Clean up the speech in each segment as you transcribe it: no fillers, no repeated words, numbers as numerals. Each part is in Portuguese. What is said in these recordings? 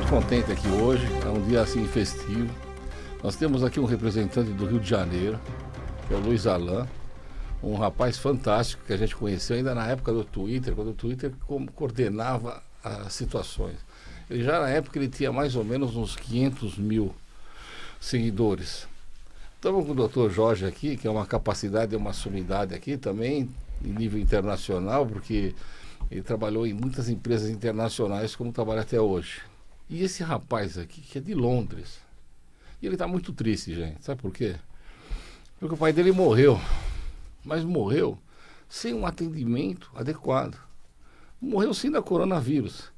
muito contente aqui hoje, é um dia assim festivo. Nós temos aqui um representante do Rio de Janeiro, que é o Luiz Alan, um rapaz fantástico que a gente conheceu ainda na época do Twitter, quando o Twitter coordenava as situações. Ele já na época ele tinha mais ou menos uns 500 mil seguidores. Estamos com o Dr. Jorge aqui, que é uma capacidade, uma sumidade aqui também, em nível internacional, porque ele trabalhou em muitas empresas internacionais, como trabalha até hoje. E esse rapaz aqui, que é de Londres, e ele está muito triste, gente. Sabe por quê? Porque o pai dele morreu, mas morreu sem um atendimento adequado. Morreu sim da coronavírus.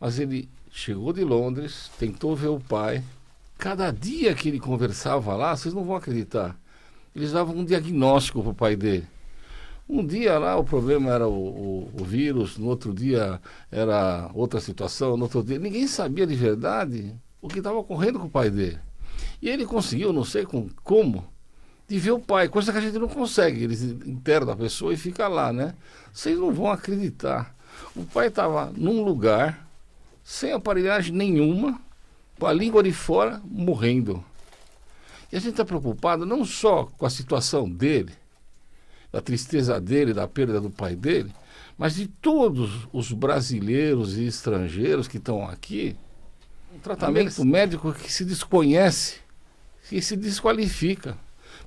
Mas ele chegou de Londres, tentou ver o pai. Cada dia que ele conversava lá, vocês não vão acreditar, eles davam um diagnóstico para o pai dele. Um dia lá o problema era o vírus, no outro dia era outra situação, no outro dia ninguém sabia de verdade o que estava ocorrendo com o pai dele. E ele conseguiu, não sei como, de ver o pai, coisa que a gente não consegue. Eles internam a pessoa e fica lá, né? Vocês não vão acreditar. O pai estava num lugar, sem aparelhagem nenhuma, com a língua de fora, morrendo. E a gente está preocupado não só com a situação dele, da tristeza dele, da perda do pai dele, mas de todos os brasileiros e estrangeiros que estão aqui, um tratamento médico que se desconhece, que se desqualifica.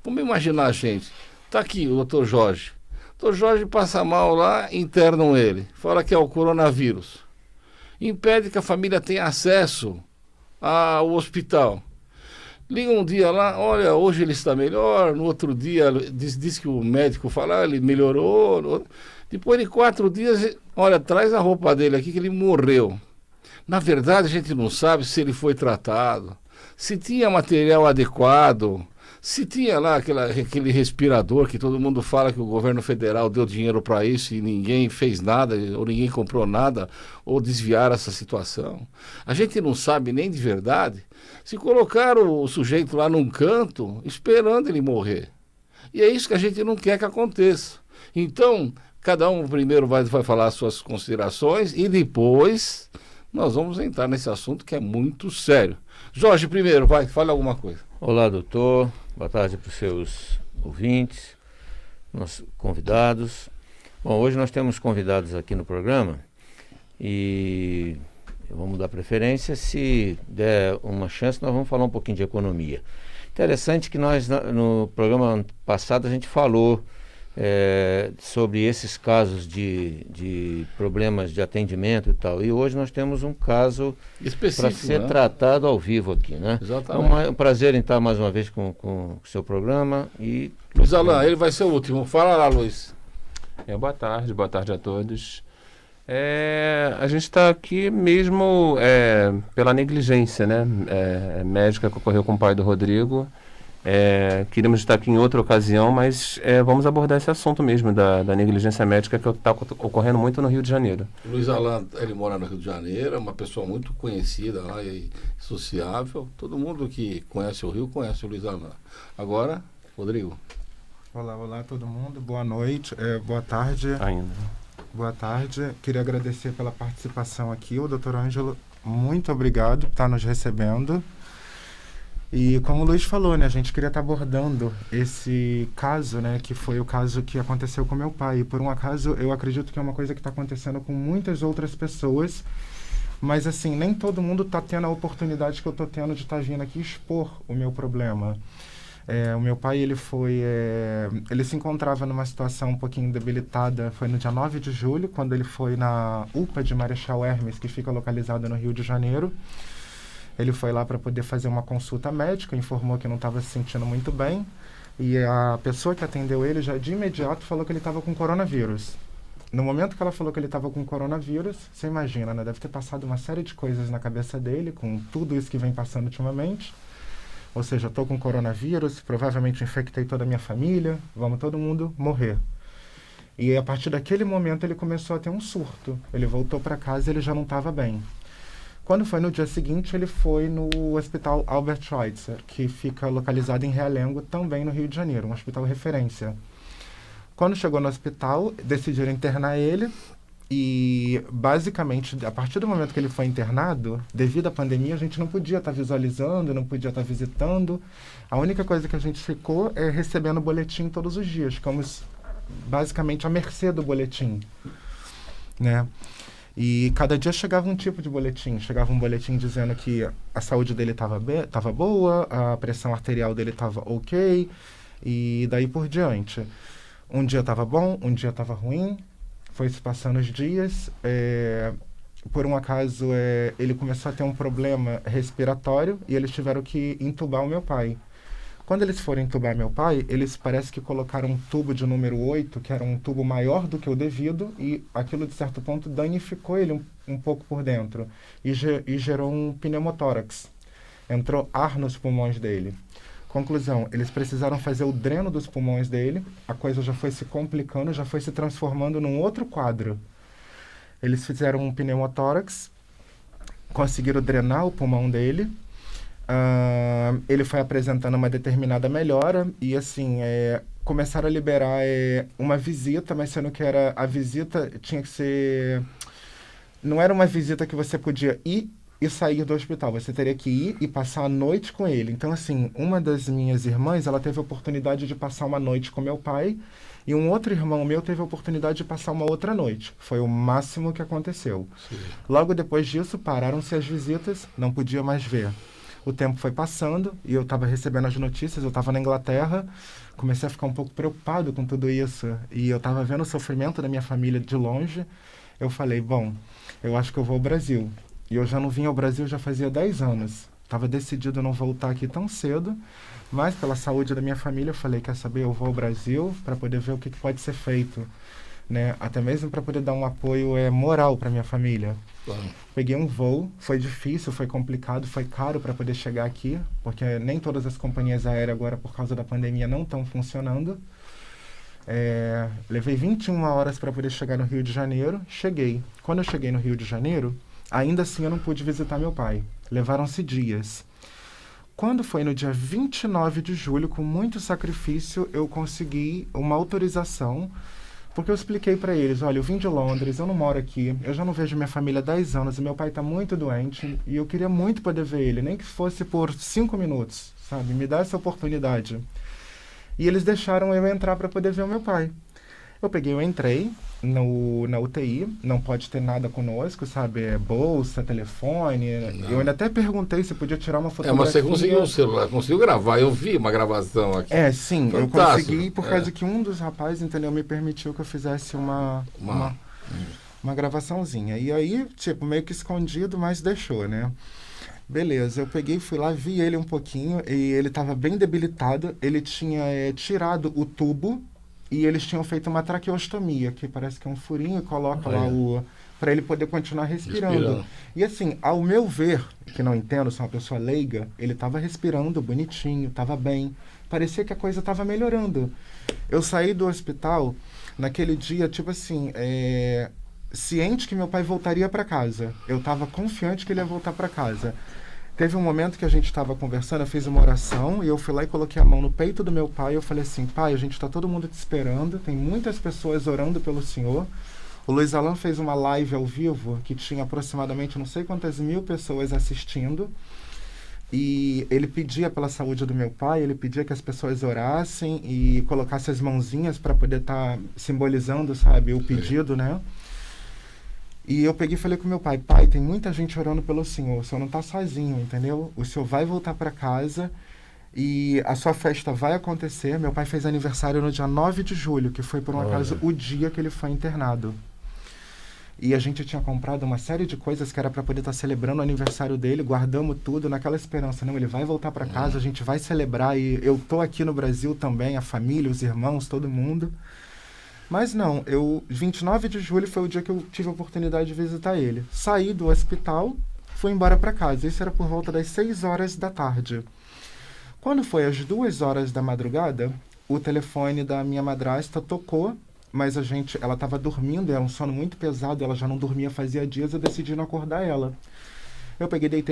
Vamos imaginar, gente, está aqui o Dr. Jorge. O Dr. Jorge passa mal lá, internam ele, fala que é o coronavírus. Impede que a família tenha acesso ao hospital. Liga um dia lá, olha, hoje ele está melhor, no outro dia diz que o médico fala, ele melhorou. Depois de 4 dias, olha, traz a roupa dele aqui que ele morreu. Na verdade, a gente não sabe se ele foi tratado, se tinha material adequado, se tinha lá aquele respirador que todo mundo fala que o governo federal deu dinheiro para isso e ninguém fez nada, ou ninguém comprou nada, ou desviaram essa situação. A gente não sabe nem de verdade se colocaram o sujeito lá num canto esperando ele morrer. E é isso que a gente não quer que aconteça. Então, cada um primeiro vai falar as suas considerações e depois nós vamos entrar nesse assunto que é muito sério. Jorge, primeiro, fale alguma coisa. Olá, doutor. Boa tarde para os seus ouvintes, nossos convidados. Bom, hoje nós temos convidados aqui no programa e vamos dar preferência. Se der uma chance, nós vamos falar um pouquinho de economia. Interessante que nós, no programa passado, a gente falou sobre esses casos de problemas de atendimento e tal. E hoje nós temos um caso para ser tratado ao vivo aqui, né? Exatamente. É um prazer em estar mais uma vez com o seu programa. E Luiz Alan, ele vai ser o último. Fala lá, Luiz. Boa tarde a todos. A gente está aqui mesmo pela negligência, né? Médica que ocorreu com o pai do Rodrigo. Queríamos estar aqui em outra ocasião, mas vamos abordar esse assunto mesmo da negligência médica que está ocorrendo muito no Rio de Janeiro. Luiz Alan, ele mora no Rio de Janeiro, é uma pessoa muito conhecida lá e sociável. Todo mundo que conhece o Rio conhece o Luiz Alan. Agora, Rodrigo. Olá todo mundo, boa noite, boa tarde. Ainda. Boa tarde, queria agradecer pela participação aqui, o Dr. Ângelo, muito obrigado por estar nos recebendo. E como o Luiz falou, né, a gente queria estar abordando esse caso, né, que foi o caso que aconteceu com meu pai. E por um acaso, eu acredito que é uma coisa que está acontecendo com muitas outras pessoas, mas assim, nem todo mundo está tendo a oportunidade que eu estou tendo de estar vindo aqui expor o meu problema. O meu pai, ele se encontrava numa situação um pouquinho debilitada, foi no dia 9 de julho, quando ele foi na UPA de Marechal Hermes, que fica localizada no Rio de Janeiro. Ele foi lá para poder fazer uma consulta médica, informou que não estava se sentindo muito bem, e a pessoa que atendeu ele já de imediato falou que ele estava com coronavírus. No momento que ela falou que ele estava com coronavírus, você imagina, né? Deve ter passado uma série de coisas na cabeça dele, com tudo isso que vem passando ultimamente. Ou seja, estou com coronavírus, provavelmente infectei toda a minha família, vamos todo mundo morrer. E a partir daquele momento ele começou a ter um surto. Ele voltou para casa e ele já não estava bem. Quando foi no dia seguinte, ele foi no Hospital Albert Schweitzer, que fica localizado em Realengo, também no Rio de Janeiro, um hospital referência. Quando chegou no hospital, decidiram internar ele. E, basicamente, a partir do momento que ele foi internado, devido à pandemia, a gente não podia estar visualizando, não podia estar visitando. A única coisa que a gente ficou é recebendo boletim todos os dias, ficamos basicamente à mercê do boletim, né? E cada dia chegava um tipo de boletim. Chegava um boletim dizendo que a saúde dele estava boa, a pressão arterial dele estava ok, e daí por diante. Um dia estava bom, um dia estava ruim. Foi se passando os dias. Por um acaso, ele começou a ter um problema respiratório e eles tiveram que entubar o meu pai. Quando eles foram entubar meu pai, eles parece que colocaram um tubo de número 8, que era um tubo maior do que o devido, e aquilo, de certo ponto, danificou ele um pouco por dentro e gerou um pneumotórax. Entrou ar nos pulmões dele. Conclusão, eles precisaram fazer o dreno dos pulmões dele, a coisa já foi se complicando, já foi se transformando num outro quadro. Eles fizeram um pneumotórax, conseguiram drenar o pulmão dele, ele foi apresentando uma determinada melhora e, assim, começaram a liberar uma visita, mas sendo que a visita tinha que ser... Não era uma visita que você podia ir e sair do hospital. Você teria que ir e passar a noite com ele. Então, assim, uma das minhas irmãs, ela teve a oportunidade de passar uma noite com meu pai e um outro irmão meu teve a oportunidade de passar uma outra noite. Foi o máximo que aconteceu. Sim. Logo depois disso, pararam-se as visitas, não podia mais ver. O tempo foi passando e eu estava recebendo as notícias, eu estava na Inglaterra, comecei a ficar um pouco preocupado com tudo isso e eu estava vendo o sofrimento da minha família de longe. Eu falei, bom, eu acho que eu vou ao Brasil. E eu já não vinha ao Brasil já fazia 10 anos. Estava decidido a não voltar aqui tão cedo, mas pela saúde da minha família eu falei, quer saber, eu vou ao Brasil para poder ver o que pode ser feito, né? Até mesmo para poder dar um apoio moral para minha família. Claro. Peguei um voo, foi difícil, foi complicado, foi caro para poder chegar aqui, porque nem todas as companhias aéreas agora, por causa da pandemia, não estão funcionando. Levei 21 horas para poder chegar no Rio de Janeiro, cheguei. Quando eu cheguei no Rio de Janeiro, ainda assim eu não pude visitar meu pai. Levaram-se dias. Quando foi no dia 29 de julho, com muito sacrifício, eu consegui uma autorização, porque eu expliquei para eles, olha, eu vim de Londres, eu não moro aqui, eu já não vejo minha família há 10 anos e meu pai está muito doente e eu queria muito poder ver ele, nem que fosse por 5 minutos, sabe? Me dá essa oportunidade. E eles deixaram eu entrar para poder ver o meu pai. Eu entrei na UTI, não pode ter nada conosco, sabe? Bolsa, telefone. Não. Eu ainda até perguntei se podia tirar uma fotografia. Mas você conseguiu um celular, conseguiu gravar, eu vi uma gravação aqui. Sim, fantástico. Eu consegui por causa que um dos rapazes, entendeu, me permitiu que eu fizesse uma gravaçãozinha. E aí, tipo, meio que escondido, mas deixou, né? Beleza, eu peguei, fui lá, vi ele um pouquinho e ele estava bem debilitado. Ele tinha tirado o tubo e eles tinham feito uma traqueostomia, que parece que é um furinho e coloca lá para ele poder continuar respirando. E assim, ao meu ver, que não entendo, sou uma pessoa leiga, ele estava respirando bonitinho, estava bem. Parecia que a coisa estava melhorando. Eu saí do hospital naquele dia, tipo assim, ciente que meu pai voltaria para casa. Eu estava confiante que ele ia voltar para casa. Teve um momento que a gente estava conversando, eu fiz uma oração e eu fui lá e coloquei a mão no peito do meu pai. Eu falei assim, pai, a gente está todo mundo te esperando, tem muitas pessoas orando pelo Senhor. O Luiz Alan fez uma live ao vivo que tinha aproximadamente não sei quantas mil pessoas assistindo. E ele pedia pela saúde do meu pai, ele pedia que as pessoas orassem e colocassem as mãozinhas para poder estar simbolizando, sabe, o pedido, né? E eu peguei e falei com meu pai, pai, tem muita gente orando pelo Senhor, o Senhor não está sozinho, entendeu? O Senhor vai voltar para casa e a sua festa vai acontecer. Meu pai fez aniversário no dia 9 de julho, que foi por um acaso o dia que ele foi internado. E a gente tinha comprado uma série de coisas que era para poder estar celebrando o aniversário dele, guardamos tudo naquela esperança, não, ele vai voltar para casa, a gente vai celebrar e eu tô aqui no Brasil também, a família, os irmãos, todo mundo. Mas não, 29 de julho foi o dia que eu tive a oportunidade de visitar ele. Saí do hospital, fui embora para casa. Isso era por volta das 6 horas da tarde. Quando foi às 2 horas da madrugada, o telefone da minha madrasta tocou, mas ela estava dormindo, era um sono muito pesado, ela já não dormia fazia dias, eu decidi não acordar ela. Eu peguei,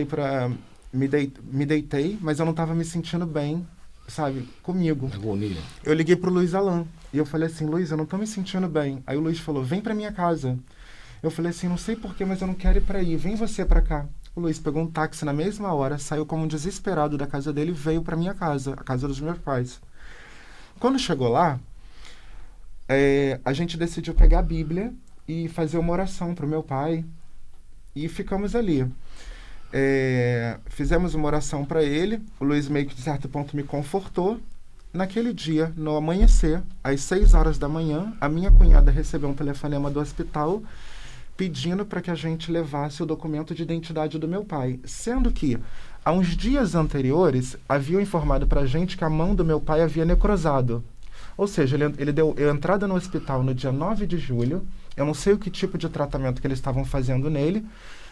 me deitei, mas eu não estava me sentindo bem, sabe, comigo. Agonia. Eu liguei pro Luiz Alan. E eu falei assim, Luiz, eu não tô me sentindo bem. Aí o Luiz falou, vem pra minha casa. Eu falei assim, não sei porquê, mas eu não quero ir para aí, vem você para cá. O Luiz pegou um táxi na mesma hora, saiu como um desesperado da casa dele e veio para minha casa, a casa dos meus pais. Quando chegou lá, a gente decidiu pegar a Bíblia e fazer uma oração para o meu pai e ficamos ali. Fizemos uma oração para ele, o Luiz meio que de certo ponto me confortou. Naquele dia, no amanhecer, às 6 horas da manhã, a minha cunhada recebeu um telefonema do hospital pedindo para que a gente levasse o documento de identidade do meu pai, sendo que há uns dias anteriores haviam informado para a gente que a mão do meu pai havia necrosado. Ou seja, ele deu entrada no hospital no dia 9 de julho, eu não sei o que tipo de tratamento que eles estavam fazendo nele,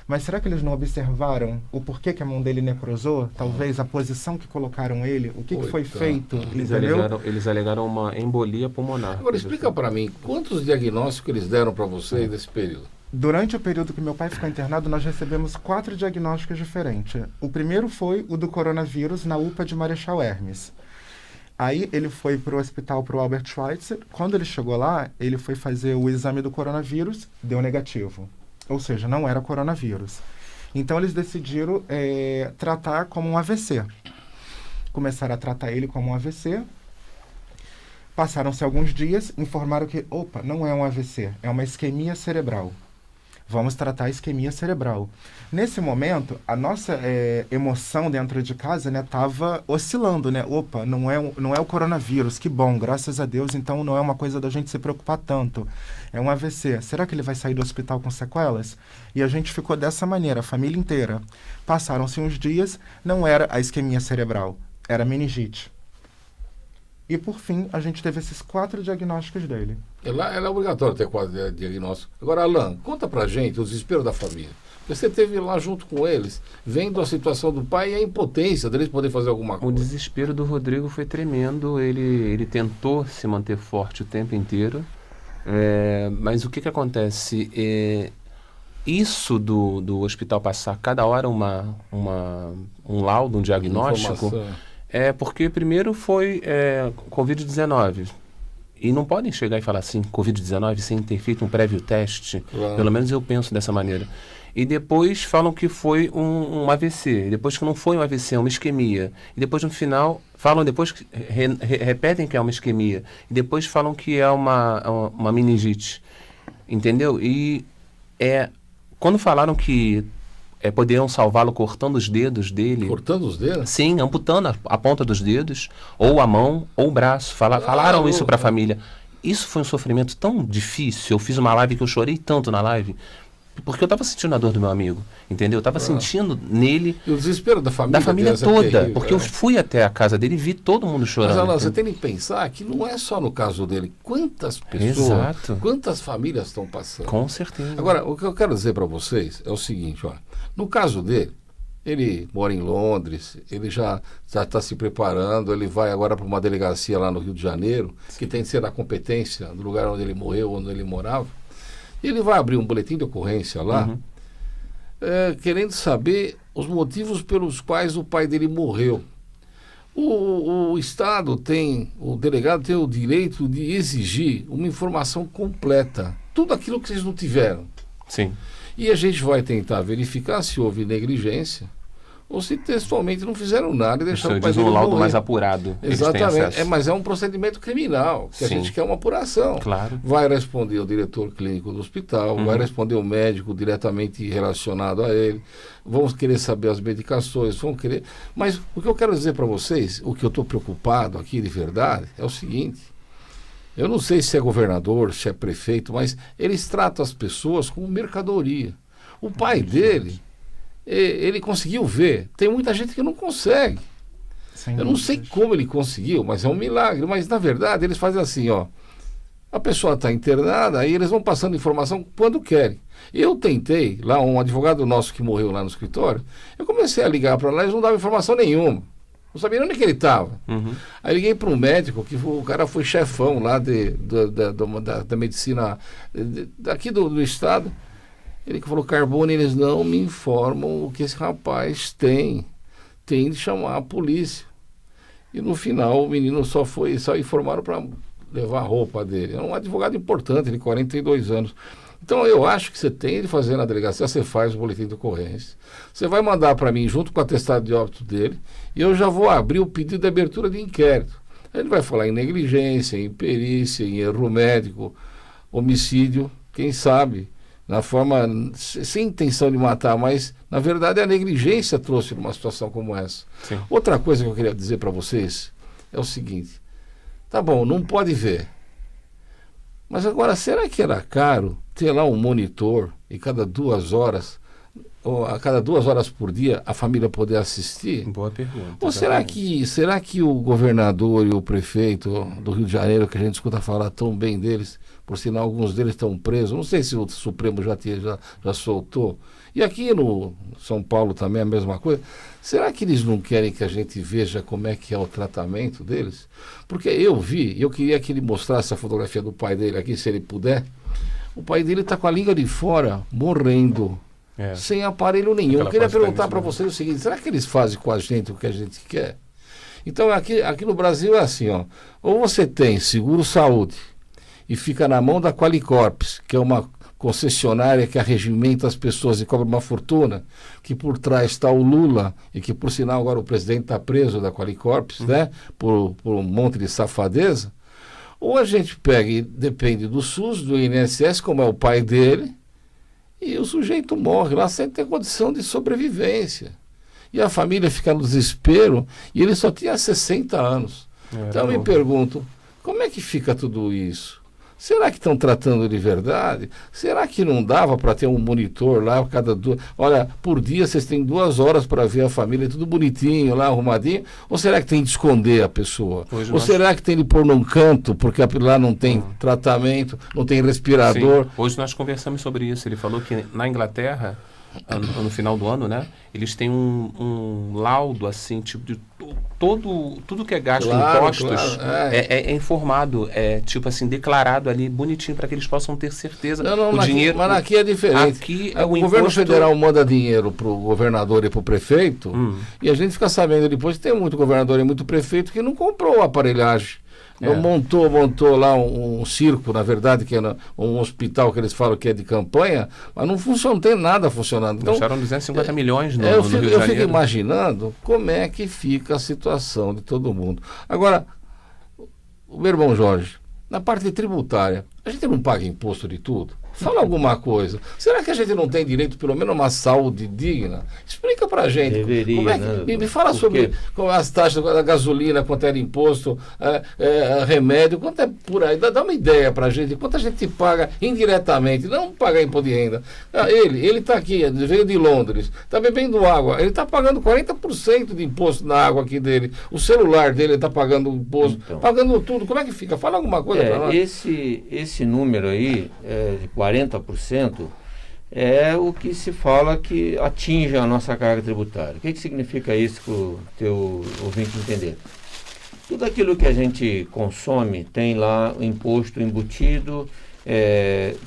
mas será que eles não observaram o porquê que a mão dele necrosou? Talvez a posição que colocaram ele, o que foi feito, entendeu? Eles alegaram uma embolia pulmonar. Agora, explica para mim, quantos diagnósticos eles deram para vocês nesse período? Durante o período que meu pai ficou internado, nós recebemos 4 diagnósticos diferentes. O primeiro foi o do coronavírus na UPA de Marechal Hermes. Aí ele foi para o hospital, para o Albert Schweitzer. Quando ele chegou lá, ele foi fazer o exame do coronavírus, deu negativo. Ou seja, não era coronavírus. Então eles decidiram tratar como um AVC. Começaram a tratar ele como um AVC. Passaram-se alguns dias, informaram que, não é um AVC, é uma isquemia cerebral. Vamos tratar a isquemia cerebral. Nesse momento, a nossa emoção dentro de casa estava oscilando, né? Não é o coronavírus, que bom, graças a Deus, então não é uma coisa da gente se preocupar tanto. É um AVC. Será que ele vai sair do hospital com sequelas? E a gente ficou dessa maneira, a família inteira. Passaram-se uns dias, não era a isquemia cerebral, era meningite. E, por fim, a gente teve esses 4 diagnósticos dele. É obrigatório ter 4 diagnósticos. Agora, Alan, conta pra gente o desespero da família. Você esteve lá junto com eles, vendo a situação do pai e a impotência deles poderem fazer alguma coisa. O desespero do Rodrigo foi tremendo. Ele tentou se manter forte o tempo inteiro. Mas o que acontece? Isso do hospital passar cada hora um laudo, um diagnóstico... porque primeiro foi Covid-19. E não podem chegar e falar assim, Covid-19, sem ter feito um prévio teste. Claro. Pelo menos eu penso dessa maneira. E depois falam que foi um AVC. E depois que não foi um AVC, é uma isquemia. E depois no final, falam depois, repetem que é uma isquemia. E depois falam que é uma meningite. Entendeu? E quando falaram que poderiam salvá-lo cortando os dedos dele. Cortando os dedos? Sim, amputando a ponta dos dedos, ou a mão, ou o braço. Falaram isso para a família. Isso foi um sofrimento tão difícil. Eu fiz uma live que eu chorei tanto na live, porque eu estava sentindo a dor do meu amigo, entendeu? Eu estava sentindo nele... E o desespero da família? Da família toda, terrível, porque eu fui até a casa dele e vi todo mundo chorando. Mas, Alan, você tem que pensar que não é só no caso dele. Quantas pessoas, quantas famílias estão passando? Com certeza. Agora, o que eu quero dizer para vocês é o seguinte, no caso dele, ele mora em Londres, ele já está se preparando, ele vai agora para uma delegacia lá no Rio de Janeiro, que tem que ser da competência do lugar onde ele morreu, onde ele morava. E ele vai abrir um boletim de ocorrência lá, querendo saber os motivos pelos quais o pai dele morreu. O Estado o delegado tem o direito de exigir uma informação completa, tudo aquilo que vocês não tiveram. Sim. E a gente vai tentar verificar se houve negligência ou se textualmente não fizeram nada e deixaram o pai dele um laudo morrer. Mais apurado. Exatamente. Mas é um procedimento criminal, que a gente quer uma apuração. Claro. Vai responder o diretor clínico do hospital, vai responder o médico diretamente relacionado a ele, vamos querer saber as medicações, vamos querer... Mas o que eu quero dizer para vocês, o que eu estou preocupado aqui de verdade, é o seguinte: eu não sei se é governador, se é prefeito, mas eles tratam as pessoas como mercadoria. O pai dele... ele conseguiu ver. Tem muita gente que não consegue. Eu não sei como ele conseguiu, mas é um milagre. Mas, na verdade, eles fazem assim, a pessoa está internada, aí eles vão passando informação quando querem. Eu tentei, lá um advogado nosso que morreu lá no escritório, eu comecei a ligar para lá, eles não davam informação nenhuma. Não sabia nem onde que ele estava. Aí liguei para um médico, que o cara foi chefão lá da medicina daqui do estado. Ele que falou, Carbone, eles não me informam o que esse rapaz tem. Tem de chamar a polícia. E no final o menino só informaram para levar a roupa dele. É um advogado importante, de 42 anos. Então eu acho que você tem de fazer na delegacia, você faz o boletim de ocorrência, você vai mandar para mim junto com o atestado de óbito dele, e eu já vou abrir o pedido de abertura de inquérito. Ele vai falar em negligência, em perícia, em erro médico, homicídio, quem sabe, na forma, sem intenção de matar, mas na verdade a negligência trouxe uma situação como essa. Sim. Outra coisa que eu queria dizer para vocês é o seguinte, tá bom, não pode ver, mas agora será que era caro ter lá um monitor e cada 2 horas, ou a cada 2 horas por dia, a família poder assistir? Boa pergunta. Ou será que o governador e o prefeito do Rio de Janeiro, que a gente escuta falar tão bem deles, por sinal alguns deles estão presos, não sei se o Supremo já soltou, e aqui no São Paulo também é a mesma coisa, será que eles não querem que a gente veja como é que é o tratamento deles? Porque eu queria que ele mostrasse a fotografia do pai dele aqui, se ele puder. O pai dele está com a língua de fora, morrendo. Sem aparelho nenhum. Eu queria perguntar para vocês o seguinte, será que eles fazem com a gente o que a gente quer? Então aqui no Brasil é assim, ó, ou você tem seguro-saúde e fica na mão da Qualicorp, que é uma concessionária que arregimenta as pessoas e cobra uma fortuna, que por trás está o Lula, e que por sinal agora o presidente está preso da Qualicorp, né, por um monte de safadeza, ou a gente pega e depende do SUS, do INSS, como é o pai dele, e o sujeito morre lá sem ter condição de sobrevivência. E a família fica no desespero, e ele só tinha 60 anos. Então eu me pergunto, como é que fica tudo isso? Será que estão tratando de verdade? Será que não dava para ter um monitor lá cada 2... Olha, por dia vocês têm 2 horas para ver a família, tudo bonitinho lá, arrumadinho? Ou será que tem de esconder a pessoa? Ou será que tem de pôr num canto, porque lá não tem tratamento, não tem respirador? Sim. Hoje nós conversamos sobre isso. Ele falou que na Inglaterra, no final do ano, né, eles têm um laudo, assim, tipo de tudo que é gasto em impostos é informado, tipo assim, declarado ali bonitinho para que eles possam ter certeza. Dinheiro. Mas aqui é diferente. Aqui o governo federal manda dinheiro para o governador e para o prefeito, e a gente fica sabendo depois que tem muito governador e muito prefeito que não comprou a aparelhagem. Montou lá um circo, na verdade, que é um hospital que eles falam que é de campanha, mas não tem nada funcionando. Então, gastaram 250 milhões no Rio de Janeiro. Eu fico imaginando como é que fica a situação de todo mundo. Agora, o meu irmão Jorge, na parte tributária, a gente não paga imposto de tudo? Fala alguma coisa. Será que a gente não tem direito, pelo menos, a uma saúde digna? Explica pra gente. Deveria, como é que, me fala sobre as taxas da gasolina, quanto era imposto, remédio, quanto é por aí. Dá uma ideia pra gente, quanto a gente paga indiretamente, não pagar imposto de renda. Ele está aqui, veio de Londres, está bebendo água, ele está pagando 40% de imposto na água aqui dele. O celular dele está pagando imposto, pagando tudo. Como é que fica? Fala alguma coisa pra nós. Esse número aí, de 40%, é o que se fala que atinge a nossa carga tributária. O que significa isso para o teu ouvinte entender? Tudo aquilo que a gente consome tem lá o imposto embutido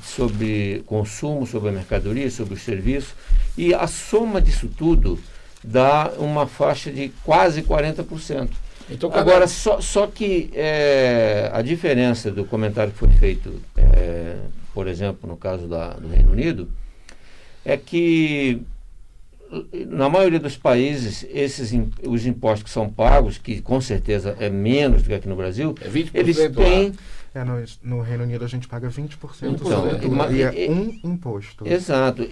sobre consumo, sobre a mercadoria, sobre os serviços, e a soma disso tudo dá uma faixa de quase 40%. Então, agora, só que a diferença do comentário que foi feito, por exemplo, no caso do Reino Unido, é que na maioria dos países, os impostos que são pagos, que com certeza é menos do que aqui no Brasil, 20% eles têm... No Reino Unido a gente paga 20% então, e um imposto. Exato.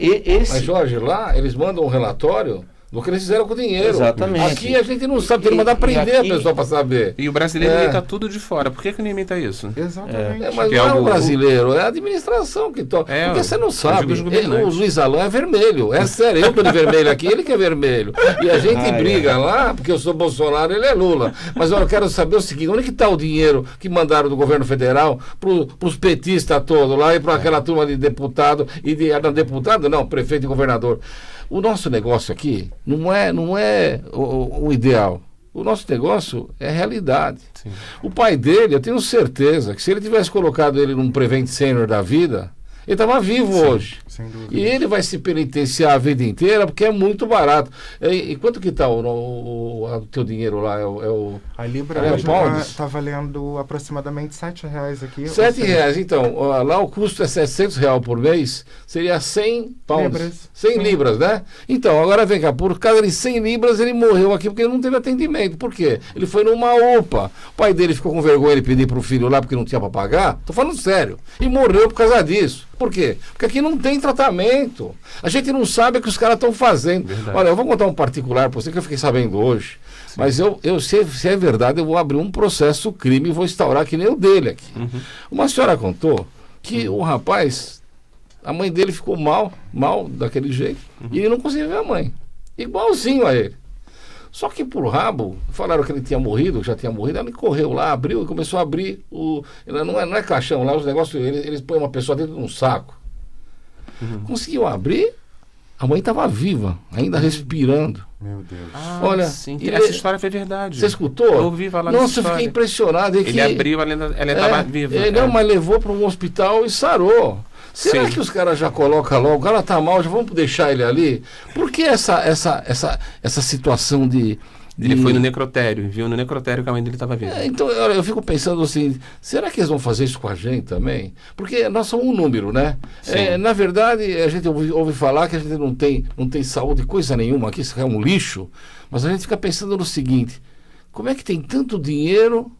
Mas, Jorge, lá eles mandam um relatório do que eles fizeram com o dinheiro. Exatamente. Aqui a gente não sabe, tem que mandar prender a pessoa para saber. E o brasileiro imita tudo de fora. Por que não imita isso? Exatamente. Mas não é o brasileiro, é a administração que toca. Porque você não sabe. O Luiz Alain é vermelho. É sério, eu tô de vermelho aqui, ele que é vermelho. E a gente briga lá, porque eu sou Bolsonaro, ele é Lula. Mas eu quero saber o seguinte, onde que está o dinheiro que mandaram do governo federal para os petistas todos lá e para aquela turma de deputado prefeito e governador. O nosso negócio aqui não é o ideal. O nosso negócio é realidade. Sim. O pai dele, eu tenho certeza que se ele tivesse colocado ele num Prevent Senior da vida, Ele estava vivo hoje. Sem dúvida. E ele vai se penitenciar a vida inteira porque é muito barato. E quanto que está o teu dinheiro lá? A Libra É hoje pounds? está valendo aproximadamente R$7 aqui. R$7. Então, lá o custo é R$700 por mês, seria 100 pounds. Libras. 100 Sim. libras, né? Então, agora vem cá, por causa de 100 libras ele morreu aqui porque ele não teve atendimento. Por quê? Ele foi numa UPA. O pai dele ficou com vergonha de pedir pro filho lá porque não tinha para pagar. Tô falando sério. E morreu por causa disso. Por quê? Porque aqui não tem tratamento. A gente não sabe o que os caras estão fazendo. Verdade. Olha, eu vou contar um particular para você que eu fiquei sabendo hoje. Mas eu se é verdade, eu vou abrir um processo crime e vou instaurar que nem o dele aqui. Uma senhora contou que o rapaz, a mãe dele ficou mal daquele jeito, e ele não conseguia ver a mãe. Igualzinho a ele. Só que por rabo, falaram que ele tinha morrido, já tinha morrido, ela correu lá, abriu e começou a abrir o. Não é caixão, lá os negócios, eles põem uma pessoa dentro de um saco. Conseguiu abrir, a mãe estava viva, ainda respirando. Meu Deus. Olha, sim, ele- essa história foi verdade. Você escutou? Eu ouvi falar dessa Nossa, eu fiquei história. impressionado. Ele abriu, ela estava viva. Não, mas levou para um hospital e sarou. Será Sim. que os caras já colocam logo, o cara tá mal, já vamos deixar ele ali? Por que essa situação de... Ele foi no necrotério, e viu no necrotério que a mãe dele estava viva. Então, eu fico pensando assim, será que eles vão fazer isso com a gente também? Porque nós somos um número, né? Sim. Na verdade, a gente ouve falar que a gente não tem saúde, coisa nenhuma, que isso é um lixo, mas a gente fica pensando no seguinte, como é que tem tanto dinheiro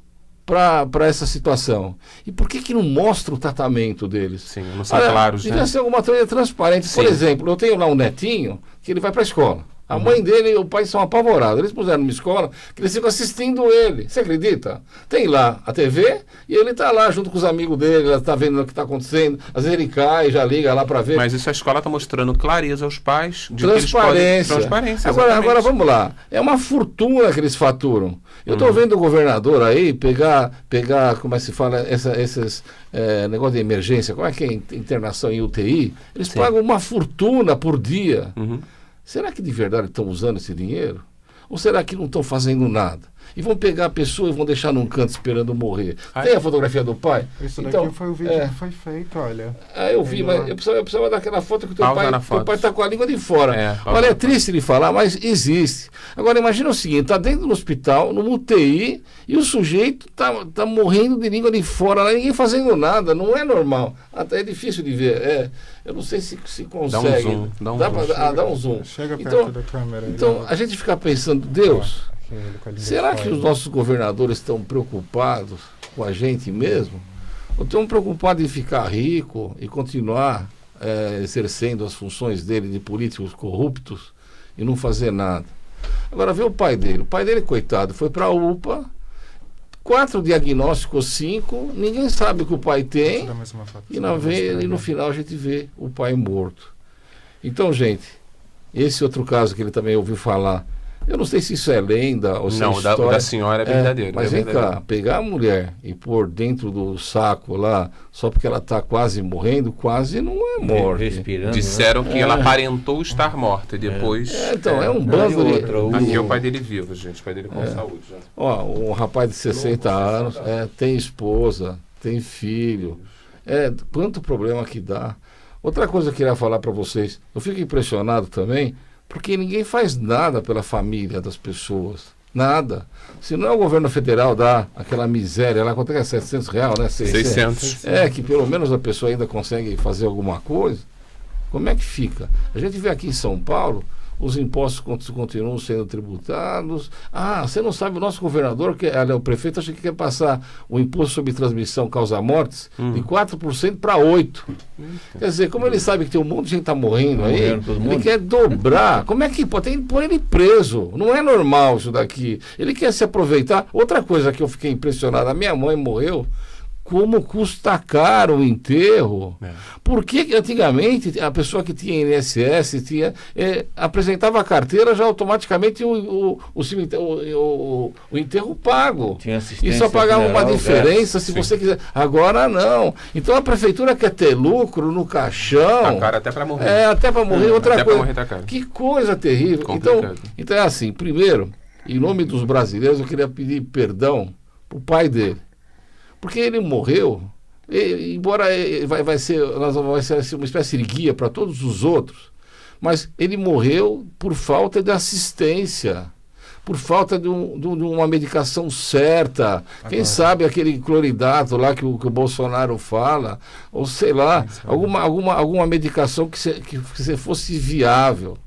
para essa situação? E por que não mostra o tratamento deles? Sim, não são claros, devia né? ser alguma coisa transparente. Por Sim. exemplo, eu tenho lá um netinho que ele vai para a escola. A mãe dele e o pai são apavorados. Eles puseram numa escola que eles ficam assistindo ele. Você acredita? Tem lá a TV e ele está lá junto com os amigos dele, está vendo o que está acontecendo. Às vezes ele cai, já liga lá para ver. Mas isso a escola está mostrando clareza aos pais de que eles podem... Transparência. Transparência, Agora exatamente. vamos lá. É uma fortuna que eles faturam. Eu estou vendo o governador aí pegar, como é que se fala, esses negócio de emergência, como é que é internação em UTI? Eles Sim. pagam uma fortuna por dia. Uhum. Será que de verdade estão usando esse dinheiro? Ou será que não estão fazendo nada? E vão pegar a pessoa e vão deixar num canto esperando morrer. Tem a fotografia do pai? Isso Então, daqui foi o vídeo que foi feito, olha. eu vi, Ele mas lá. eu precisava daquela foto que teu Pausa pai na foto. está com a língua de fora. Pausa Olha, na é foto. triste de falar, mas existe. Agora imagina o seguinte, está dentro do hospital, num UTI, e o sujeito tá morrendo de língua de fora, lá, ninguém fazendo nada, não é normal. Até é difícil de ver. Eu não sei se consegue. zoom, dá um Dá zoom. pra- dá um zoom. Chega perto Então, da câmera. aí, então ó. a gente fica pensando, Deus, Ele com a língua será de que fora. os nossos governadores estão preocupados com a gente mesmo? Ou estão preocupados em ficar rico e continuar exercendo as funções dele de políticos corruptos e não fazer nada? Agora vê o pai dele. O pai dele, coitado, foi para a UPA, 4 diagnósticos, 5, ninguém sabe o que o pai Deixa eu tem dar mais uma foto e, pra você mostrar, no né? final a gente vê o pai morto. Então, gente, esse outro caso que ele também ouviu falar, eu não sei se isso é lenda ou se Não, é o da história. senhora é verdadeiro. Mas é vem verdadeiro. cá, pegar a mulher e pôr dentro do saco lá, só porque ela está quase morrendo, quase não é morte. Respirando. Disseram que ela É. aparentou estar morta e depois... Então, é um Não, bando e de... outra, Aqui é o pai dele vivo, gente. O pai dele com saúde. Já. Ó, um rapaz de 60 anos, tem esposa, tem filho. Quanto problema que dá. Outra coisa que eu queria falar para vocês, eu fico impressionado também, porque ninguém faz nada pela família das pessoas. Nada. Se não é o governo federal dar aquela miséria lá, quanto é que é? R$700, né? 600. Que pelo menos a pessoa ainda consegue fazer alguma coisa. Como é que fica? A gente vê aqui em São Paulo, os impostos continuam sendo tributados. Você não sabe, o nosso governador, o prefeito, acha que quer passar o imposto sobre transmissão causa-mortes de 4% para 8%. Quer dizer, como ele sabe que tem um monte de gente que está morrendo aí, Morrendo todo ele mundo. quer dobrar. Como é que pode? Tem que pôr ele preso. Não é normal isso daqui. Ele quer se aproveitar. Outra coisa que eu fiquei impressionado, a minha mãe morreu. Como custa caro o enterro. Por que antigamente a pessoa que tinha INSS apresentava a carteira já automaticamente o enterro pago? Tinha E assistência só pagava uma funeral diferença se sim. você quiser. Agora não. Então a prefeitura quer ter lucro no caixão. Tá caro até para morrer. Até para morrer. Outra até pra coisa. morrer tá caro. Que coisa terrível. Complicado. Então é assim, primeiro, em nome dos brasileiros, eu queria pedir perdão pro pai dele. Porque ele morreu embora vai ser uma espécie de guia para todos os outros, mas ele morreu por falta de assistência, por falta de uma medicação certa. Quem sabe aquele cloridato lá que o Bolsonaro fala, ou sei lá, alguma medicação que fosse viável.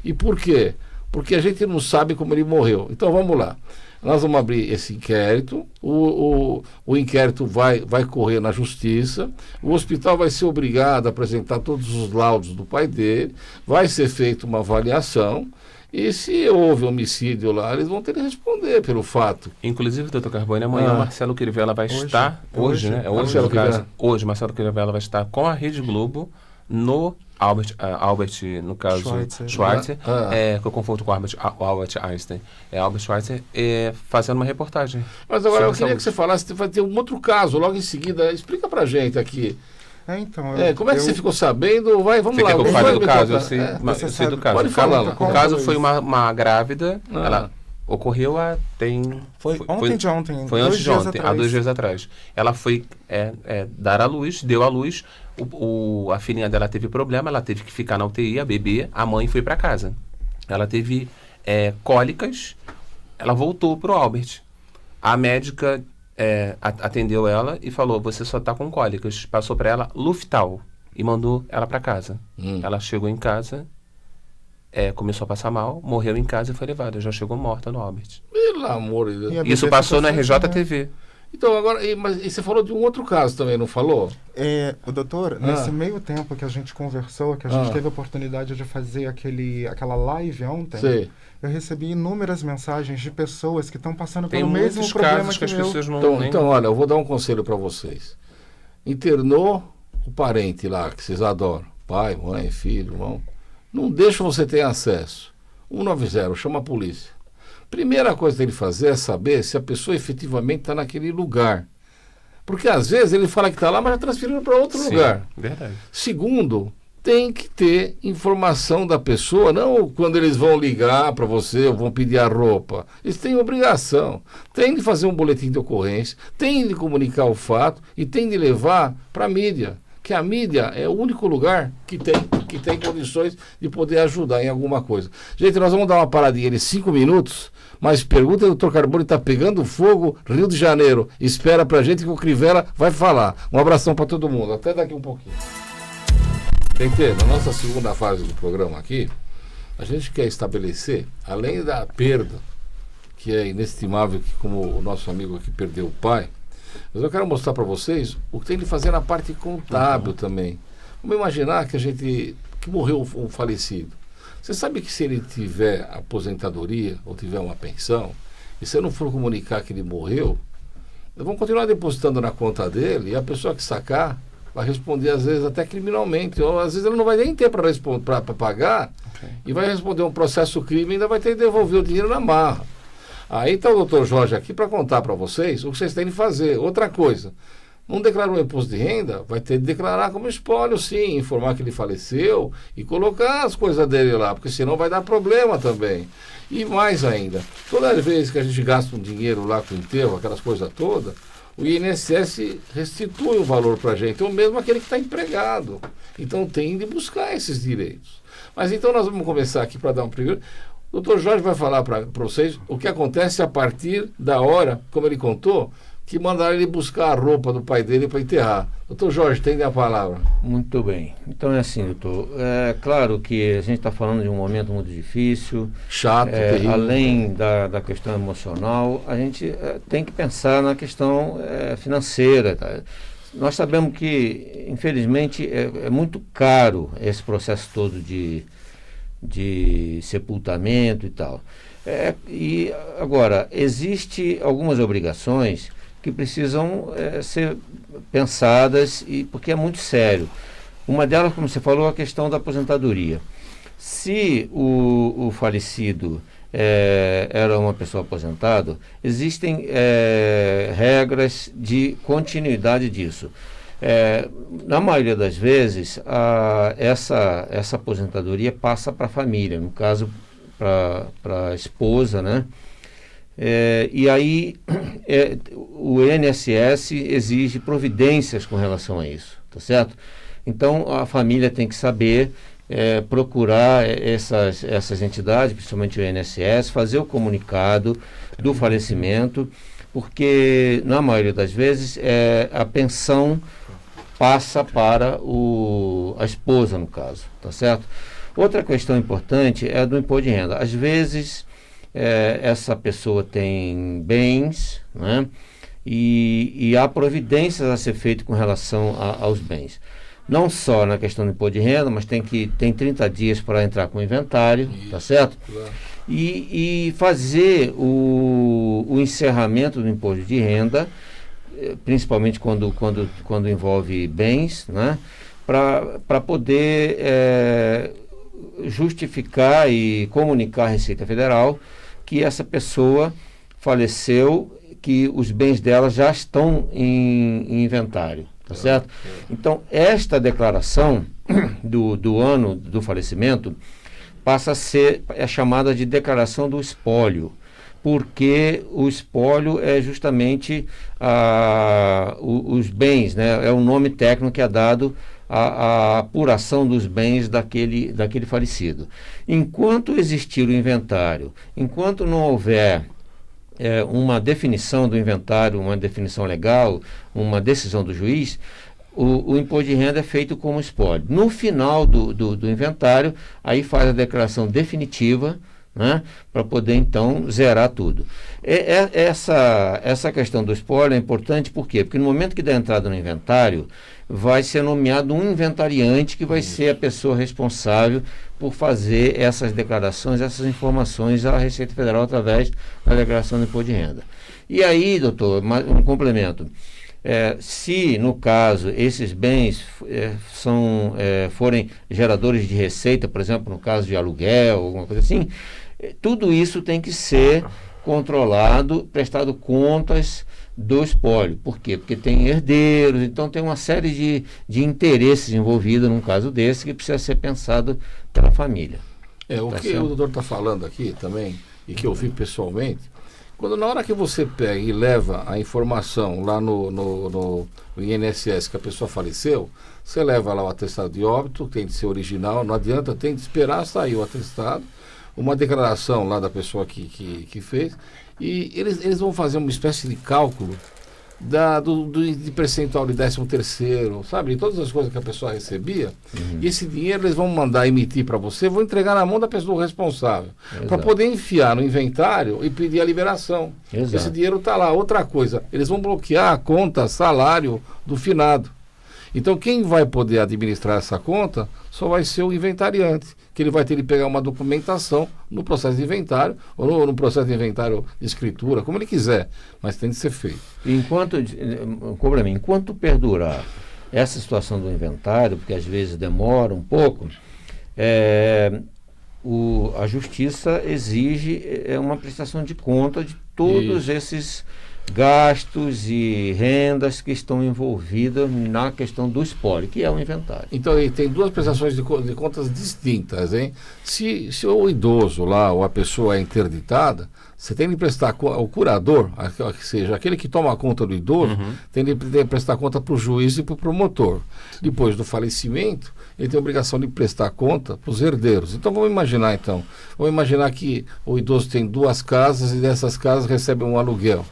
E por quê? Porque a gente não sabe como ele morreu. Então vamos lá. Nós vamos abrir esse inquérito, o inquérito vai correr na justiça, o hospital vai ser obrigado a apresentar todos os laudos do pai dele, vai ser feita uma avaliação, e se houve homicídio lá, eles vão ter que responder pelo fato. Inclusive, doutor Carbone, amanhã o Marcelo Crivella vai estar, hoje, né? Hoje, Marcelo Crivella vai estar com a Rede Globo no Albert, no caso, Schweitzer, com conforto com o Albert Einstein, Albert Schweitzer, fazendo uma reportagem. Mas agora eu queria que você falasse, vai ter um outro caso logo em seguida. Explica pra gente aqui. Como é que você ficou sabendo? Vamos lá. Eu falo do caso, eu sei do caso. Pode falar. O caso foi uma grávida, ela ocorreu Foi antes de ontem, há 2 dias atrás. Ela foi dar à luz, deu à luz, a filhinha dela teve problema, ela teve que ficar na UTI, a bebê, a mãe foi para casa. Ela teve cólicas, ela voltou para o Albert. A médica atendeu ela e falou, você só está com cólicas. Passou para ela Luftal e mandou ela para casa. Ela chegou em casa, começou a passar mal, morreu em casa e foi levada. Já chegou morta no Albert. Pelo amor de Deus. Isso passou na RJTV. Então, agora, mas você falou de um outro caso também, não falou? O doutor, nesse meio tempo que a gente conversou, que a gente teve a oportunidade de fazer aquela live ontem, Sei. eu recebi inúmeras mensagens de pessoas que estão passando Tem pelo mesmo muitos problema casos que as pessoas não... Então, olha, eu vou dar um conselho para vocês. Internou o parente lá, que vocês adoram, pai, mãe, filho, irmão, não deixa você ter acesso. 190, chama a polícia. Primeira coisa que tem que fazer é saber se a pessoa efetivamente está naquele lugar. Porque às vezes ele fala que está lá, mas já transferiram para outro lugar. Verdade. Segundo, tem que ter informação da pessoa, não quando eles vão ligar para você ou vão pedir a roupa. Eles têm obrigação. Tem de fazer um boletim de ocorrência, tem de comunicar o fato e tem de levar para a mídia. Que a mídia é o único lugar que tem condições de poder ajudar em alguma coisa. Gente, nós vamos dar uma paradinha de 5 minutos, mas pergunta do Dr. Carbone, está pegando fogo, Rio de Janeiro. Espera pra gente que o Crivella vai falar. Um abração para todo mundo, até daqui um pouquinho. Gente, na nossa segunda fase do programa aqui, a gente quer estabelecer, além da perda, que é inestimável, que como o nosso amigo aqui perdeu o pai, mas eu quero mostrar para vocês o que tem de fazer na parte contábil também. Vamos imaginar que morreu um falecido. Você sabe que se ele tiver aposentadoria ou tiver uma pensão, e se eu não for comunicar que ele morreu, vão continuar depositando na conta dele e a pessoa que sacar vai responder às vezes até criminalmente, ou às vezes ele não vai nem ter para pagar, e vai responder um processo crime e ainda vai ter que devolver o dinheiro na marra. Aí está o doutor Jorge aqui para contar para vocês o que vocês têm de fazer. Outra coisa, não declarou imposto de renda, vai ter de declarar como espólio, sim, informar que ele faleceu e colocar as coisas dele lá, porque senão vai dar problema também. E mais ainda, toda vez que a gente gasta um dinheiro lá com enterro, aquelas coisas todas, o INSS restitui o valor para a gente, ou mesmo aquele que está empregado. Então tem de buscar esses direitos. Mas então nós vamos começar aqui para dar um primeiro... O doutor Jorge vai falar para vocês o que acontece a partir da hora, como ele contou, que mandaram ele buscar a roupa do pai dele para enterrar. Doutor Jorge, tem a palavra. Muito bem. Então é assim, doutor. É claro que a gente está falando de um momento muito difícil. Chato, terrível. Além da questão emocional, a gente tem que pensar na questão financeira. Tá? Nós sabemos que, infelizmente, é muito caro esse processo todo de sepultamento e tal. E agora, existem algumas obrigações que precisam ser pensadas, porque é muito sério. Uma delas, como você falou, a questão da aposentadoria. Se o falecido era uma pessoa aposentada, existem regras de continuidade disso. Na maioria das vezes, essa aposentadoria passa para a família, no caso, para a esposa, né? E aí o INSS exige providências com relação a isso, tá certo? Então a família tem que saber procurar essas entidades, principalmente o INSS, fazer o comunicado do falecimento, porque na maioria das vezes a pensão passa para a esposa, no caso, tá certo? Outra questão importante é a do imposto de renda. Às vezes essa pessoa tem bens, né? E há providências a ser feitas com relação aos bens. Não só na questão do imposto de renda, mas tem 30 dias para entrar com o inventário, tá certo? Claro. E fazer o encerramento do imposto de renda, principalmente quando envolve bens, né? Para poder justificar e comunicar à Receita Federal que essa pessoa faleceu, que os bens dela já estão em inventário, tá certo? Então, esta declaração do ano do falecimento passa a ser chamada de declaração do espólio, porque o espólio é justamente os bens, né? É o nome técnico que é dado à apuração dos bens daquele falecido. Enquanto existir o inventário, enquanto não houver uma definição do inventário, uma definição legal, uma decisão do juiz, o imposto de renda é feito como espólio. No final do inventário, aí faz a declaração definitiva, né, para poder então zerar tudo. Essa questão do espólio é importante, por quê? Porque no momento que dá entrada no inventário, vai ser nomeado um inventariante que vai ser a pessoa responsável por fazer essas declarações, essas informações à Receita Federal através da declaração do imposto de renda. E aí, doutor, um complemento. Se, no caso, esses bens forem geradores de receita, por exemplo, no caso de aluguel, alguma coisa assim, tudo isso tem que ser controlado, prestado contas do espólio. Por quê? Porque tem herdeiros, então tem uma série de interesses envolvidos num caso desse que precisa ser pensado pela família. O que o doutor está falando aqui também, e que eu vi pessoalmente, quando na hora que você pega e leva a informação lá no INSS que a pessoa faleceu, você leva lá o atestado de óbito, tem de ser original, não adianta, tem de esperar sair o atestado, uma declaração lá da pessoa que fez, e eles vão fazer uma espécie de cálculo de percentual de 13º, sabe? De todas as coisas que a pessoa recebia. E esse dinheiro eles vão mandar emitir para você, vão entregar na mão da pessoa responsável, para poder enfiar no inventário e pedir a liberação. Exato. Esse dinheiro está lá. Outra coisa, eles vão bloquear a conta salário do finado. Então quem vai poder administrar essa conta só vai ser o inventariante, que ele vai ter que pegar uma documentação no processo de inventário, ou no processo de inventário de escritura, como ele quiser, mas tem de ser feito. Enquanto perdurar essa situação do inventário, porque às vezes demora um pouco, a justiça exige uma prestação de conta de todos esses gastos e rendas que estão envolvidas na questão do espólio, que é o inventário. Então, aí tem duas prestações de contas distintas, hein? Se o idoso lá, ou a pessoa é interditada, você tem de prestar ao curador, que seja aquele que toma conta do idoso, tem de prestar conta para o juiz e para o promotor. Depois do falecimento, ele tem a obrigação de prestar conta para os herdeiros. Então, vamos imaginar que o idoso tem 2 casas e dessas casas recebe um aluguel.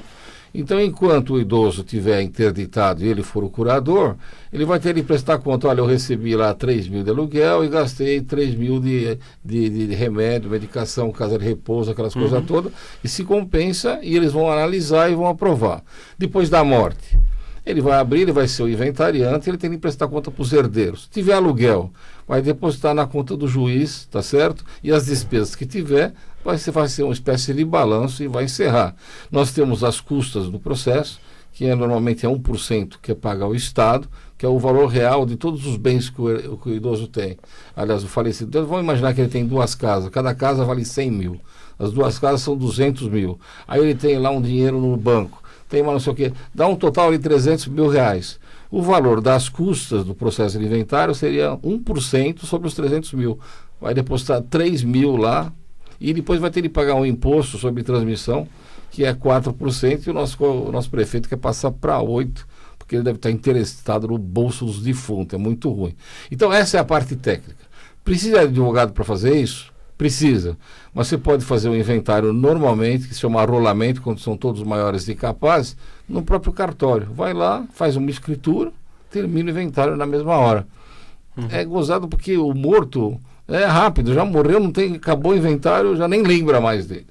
Então, enquanto o idoso estiver interditado e ele for o curador, ele vai ter de prestar conta, olha, eu recebi lá 3.000 de aluguel e gastei 3.000 de remédio, medicação, casa de repouso, aquelas coisas todas, e se compensa, e eles vão analisar e vão aprovar. Depois da morte, ele vai abrir, ele vai ser o inventariante, ele tem de prestar conta para os herdeiros. Se tiver aluguel, vai depositar na conta do juiz, tá certo? E as despesas que tiver, vai ser uma espécie de balanço e vai encerrar. Nós temos as custas do processo, que normalmente é 1% que é pago ao Estado, que é o valor real de todos os bens que o idoso tem. Aliás, o falecido. Então, vamos imaginar que ele tem 2 casas, cada casa vale 100 mil. As 2 casas são 200 mil. Aí ele tem lá um dinheiro no banco, tem uma não sei o quê, dá um total de 300 mil reais. O valor das custas do processo de inventário seria 1% sobre os 300 mil. Vai depositar 3 mil lá, e depois vai ter que pagar um imposto sobre transmissão, que é 4%, e o nosso prefeito quer passar para 8%, porque ele deve estar interessado no bolso dos defuntos, é muito ruim. Então essa é a parte técnica. Precisa de advogado para fazer isso? Precisa, mas você pode fazer um inventário normalmente, que se chama arrolamento, quando são todos maiores e capazes, no próprio cartório. Vai lá, faz uma escritura, termina o inventário na mesma hora. É gozado porque o morto é rápido, já morreu, acabou o inventário, já nem lembra mais dele.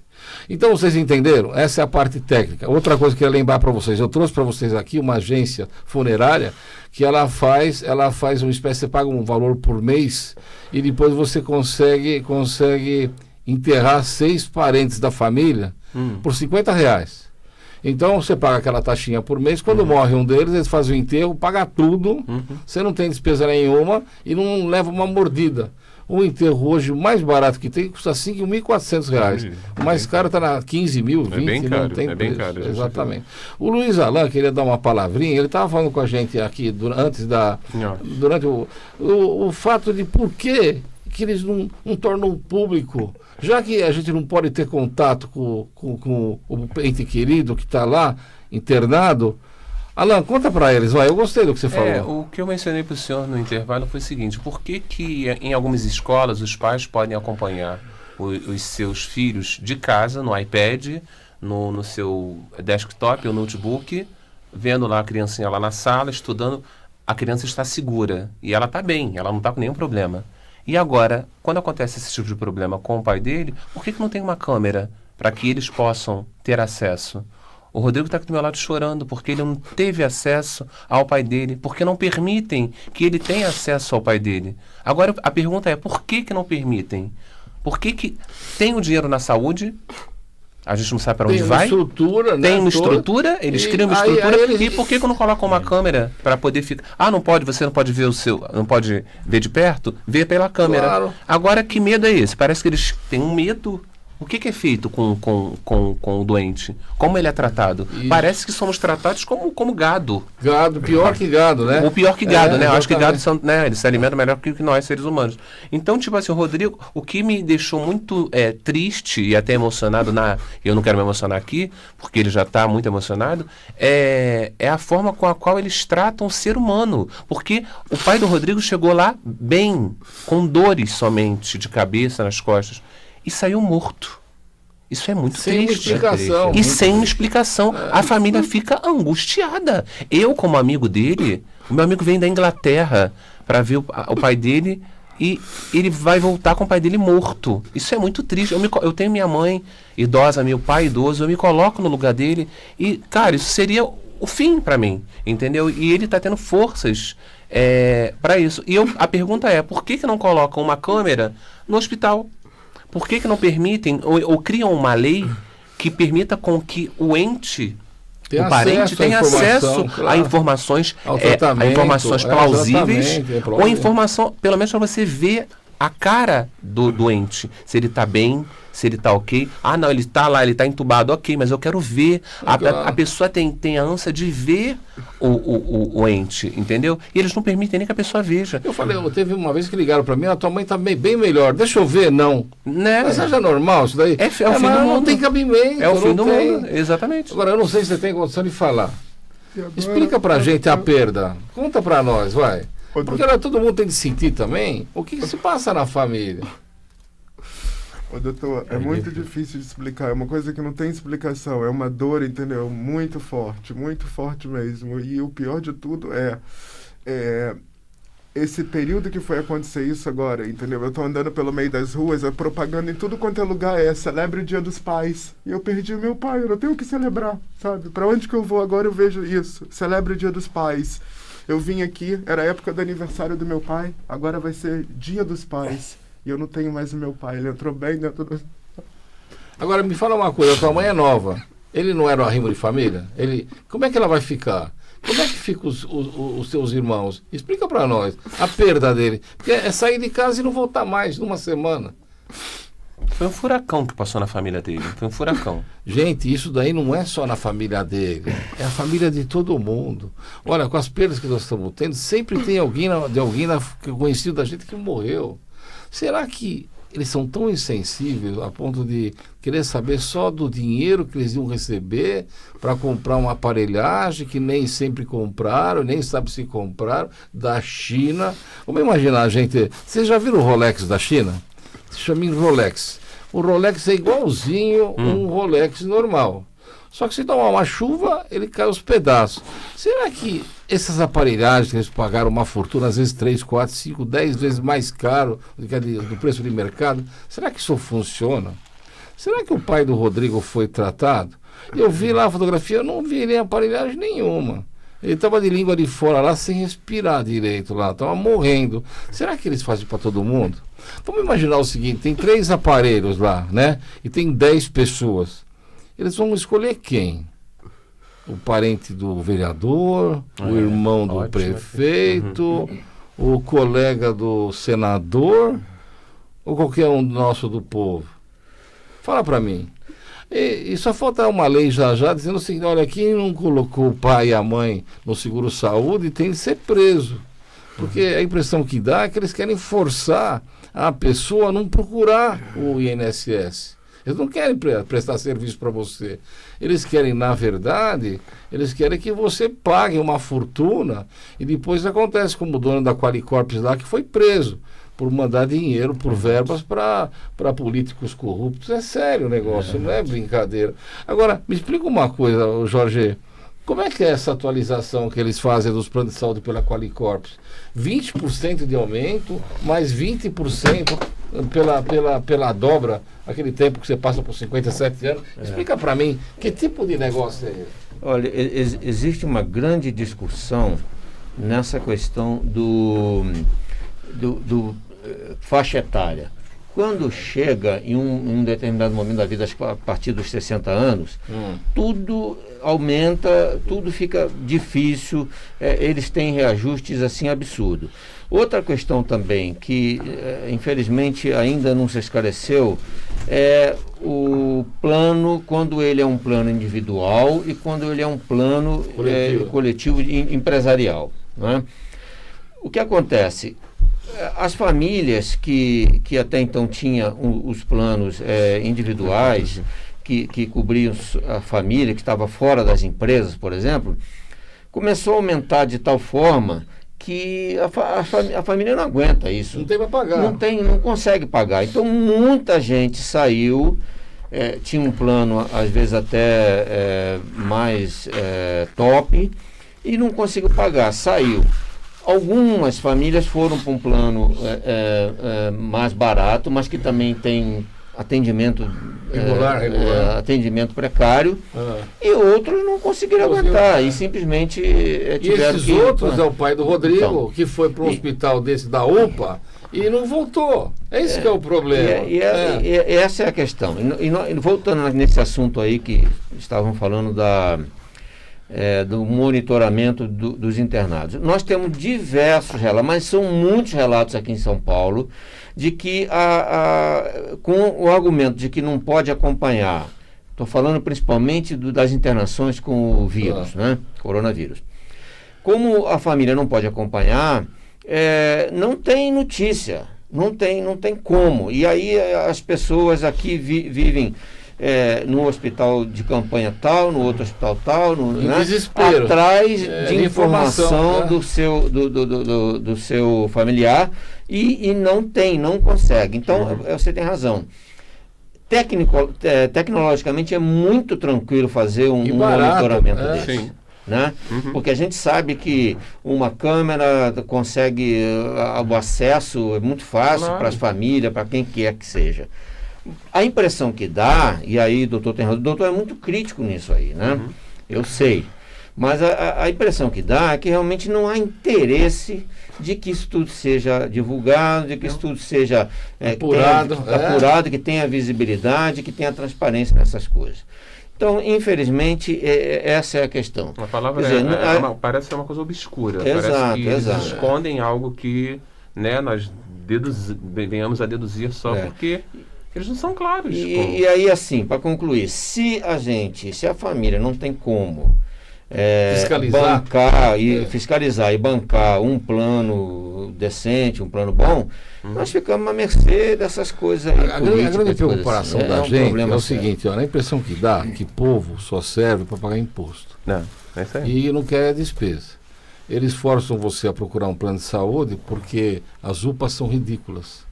Então vocês entenderam? Essa é a parte técnica. Outra coisa que eu queria lembrar para vocês, eu trouxe para vocês aqui uma agência funerária que ela faz uma espécie, você paga um valor por mês e depois você consegue enterrar 6 parentes da família por R$50. Então você paga aquela taxinha por mês, quando morre um deles, eles fazem o enterro, paga tudo, você não tem despesa nenhuma e não leva uma mordida. O enterro hoje, o mais barato que tem, custa R$5.400. O mais caro está na 15 mil, 20 É bem caro, não tem é bem preço. caro. Exatamente. O Luiz Alain queria dar uma palavrinha, ele estava falando com a gente aqui durante o fato de por que eles não tornam público, já que a gente não pode ter contato com o ente querido que está lá internado. Alan, conta para eles, vai. Eu gostei do que você falou. O que eu mencionei para o senhor no intervalo foi o seguinte: por que em algumas escolas os pais podem acompanhar os seus filhos de casa, no iPad, no seu desktop ou notebook, vendo lá a criancinha lá na sala, estudando, a criança está segura e ela está bem, ela não está com nenhum problema. E agora, quando acontece esse tipo de problema com o pai dele, por que não tem uma câmera para que eles possam ter acesso? O Rodrigo está aqui do meu lado chorando porque ele não teve acesso ao pai dele, porque não permitem que ele tenha acesso ao pai dele. Agora, a pergunta é, por que não permitem? Por que tem o dinheiro na saúde? A gente não sabe para onde vai. Estrutura, né? Tem uma estrutura, eles criam uma estrutura. E por que não colocam uma câmera para poder ficar? Não pode, você não pode ver não pode ver de perto? Vê pela câmera. Claro. Agora, que medo é esse? Parece que eles têm um medo. O que é feito com o doente? Como ele é tratado? Isso. Parece que somos tratados como gado. Gado, pior que gado, né? O pior que gado, né? Eu acho que exatamente. gado são, né? Eles se alimentam melhor que nós, seres humanos. Então, tipo assim, o Rodrigo, o que me deixou muito triste e até emocionado, eu não quero me emocionar aqui, porque ele já está muito emocionado, é a forma com a qual eles tratam o ser humano. Porque o pai do Rodrigo chegou lá bem, com dores somente de cabeça, nas costas, e saiu morto. Isso é muito Sem triste. explicação. E sem uma explicação. A família fica angustiada. Eu, como amigo dele, o meu amigo vem da Inglaterra para ver o pai dele e ele vai voltar com o pai dele morto. Isso é muito triste. Eu tenho minha mãe idosa, meu pai idoso, eu me coloco no lugar dele e, cara, isso seria o fim para mim, entendeu? E ele está tendo forças para isso. E a pergunta é, por que não colocam uma câmera no hospital? Por que não permitem ou criam uma lei que permita com que o ente, o parente, tenha acesso a informações, a informações plausíveis, ou informação, pelo menos para você ver a cara do doente, se ele está bem, se ele está ok. Não, ele está lá, ele está entubado, ok, mas eu quero ver. A pessoa tem a ânsia de ver o ente, entendeu? E eles não permitem nem que a pessoa veja. Eu falei, teve uma vez que ligaram para mim, a tua mãe está bem melhor, deixa eu ver, não. Né? Mas seja normal isso daí. É o fim do mundo. Não tem cabimento. É o fim do mundo, exatamente. Agora, eu não sei se você tem condição de falar. Explica pra gente a perda. Conta pra nós, vai. Porque todo mundo tem de sentir também o que se passa na família. Ô, doutor, é muito difícil de explicar. É uma coisa que não tem explicação. É uma dor, entendeu? Muito forte mesmo. E o pior de tudo é esse período que foi acontecer isso agora, entendeu? Eu tô andando pelo meio das ruas, propaganda em tudo quanto é lugar, celebre o Dia dos Pais. E eu perdi meu pai, eu não tenho o que celebrar, sabe? Pra onde que eu vou agora eu vejo isso. Celebre o Dia dos Pais. Eu vim aqui, era a época do aniversário do meu pai, agora vai ser Dia dos Pais. E eu não tenho mais o meu pai, ele entrou bem dentro do... Agora, me fala uma coisa, a tua mãe é nova. Ele não era um arrimo de família? Como é que ela vai ficar? Como é que ficam os seus irmãos? Explica pra nós a perda dele. Porque é sair de casa e não voltar mais numa semana. Foi um furacão que passou na família dele. Foi um furacão. Gente, isso daí não é só na família dele. É a família de todo mundo. Olha, com as perdas que nós estamos tendo, sempre tem alguém conhecido da gente que morreu. Será que eles são tão insensíveis a ponto de querer saber só do dinheiro que eles iam receber para comprar uma aparelhagem que nem sempre compraram, nem sabe se compraram, da China. Vamos imaginar, gente, vocês já viram o Rolex da China? Se chama Rolex. O Rolex é igualzinho um Rolex normal. Só que se tomar uma chuva, ele cai aos pedaços. Será que essas aparelhagens que eles pagaram uma fortuna, às vezes 3, 4, 5, 10 vezes mais caro do preço de mercado, será que isso funciona? Será que o pai do Rodrigo foi tratado? Eu vi lá a fotografia, eu não vi nem aparelhagem nenhuma. Ele estava de língua de fora lá, sem respirar direito lá, estava morrendo. Será que eles fazem para todo mundo? Vamos imaginar o seguinte, tem 3 aparelhos lá, né? E tem 10 pessoas. Eles vão escolher quem? O parente do vereador, o irmão do prefeito, o colega do senador, ou qualquer um nosso do povo? Fala para mim. E só falta uma lei já dizendo o seguinte, olha, quem não colocou o pai e a mãe no seguro-saúde tem de ser preso. Porque a impressão que dá é que eles querem forçar a pessoa a não procurar o INSS. Eles não querem prestar serviço para você. Eles querem, na verdade, eles querem que você pague uma fortuna e depois acontece como o dono da Qualicorp lá que foi preso por mandar dinheiro, por verbas para políticos corruptos. É sério o negócio, não é brincadeira. Agora, me explica uma coisa, Jorge. Como é que é essa atualização que eles fazem dos planos de saúde pela Qualicorp? 20% de aumento, mais 20% pela dobra, aquele tempo que você passa por 57 anos. Explica para mim, que tipo de negócio é esse? Olha, existe uma grande discussão nessa questão do faixa etária. Quando chega em um determinado momento da vida, acho que a partir dos 60 anos, tudo aumenta, tudo fica difícil, eles têm reajustes assim absurdos. Outra questão também que infelizmente ainda não se esclareceu é o plano, quando ele é um plano individual e quando ele é um plano coletivo empresarial, né? O que acontece? As famílias que até então tinham os planos individuais, que cobriam a família, que estava fora das empresas, por exemplo, começou a aumentar de tal forma que a família não aguenta isso. Não tem para pagar. Não consegue pagar. Então, muita gente saiu, tinha um plano, às vezes até mais top, e não conseguiu pagar, saiu. Algumas famílias foram para um plano mais barato, mas que também tem atendimento regular. Atendimento precário, e outros não conseguiram aguentar e simplesmente tiveram esses outros é o pai do Rodrigo, então, que foi para um hospital desse da UPA e não voltou. Esse que é o problema. Essa é a questão. E voltando nesse assunto aí que estavam falando do monitoramento dos internados. Nós temos diversos relatos, mas são muitos relatos aqui em São Paulo, de que com o argumento de que não pode acompanhar, estou falando principalmente das internações com o vírus, né? Coronavírus. Como a família não pode acompanhar, não tem notícia, não tem como. E aí as pessoas aqui vivem no hospital de campanha tal, no outro hospital tal, desespero, atrás de informação do seu familiar e não consegue. Então, você tem razão. Tecnologicamente é muito tranquilo fazer um monitoramento desse. Sim. Né? Porque a gente sabe que uma câmera consegue o acesso, é muito fácil para as famílias, para quem quer que seja. A impressão que dá, e aí o doutor tem razão, o doutor é muito crítico nisso aí, né? Eu sei. Mas a impressão que dá é que realmente não há interesse de que isso tudo seja divulgado, de que isso tudo seja apurado, que tenha visibilidade, que tenha transparência nessas coisas. Então, infelizmente, essa é a questão. A palavra parece ser uma coisa obscura. Exato, parece que eles escondem algo que nós venhamos a deduzir só porque eles não são claros. E aí, assim, para concluir, se a família não tem como fiscalizar e bancar um plano decente, um plano bom, nós ficamos à mercê dessas coisas aí. A grande preocupação assim. da gente é o sério. seguinte, ó, a impressão que dá que povo só serve para pagar imposto. Não, é isso aí. E não quer despesa. Eles forçam você a procurar um plano de saúde porque as UPAs são ridículas,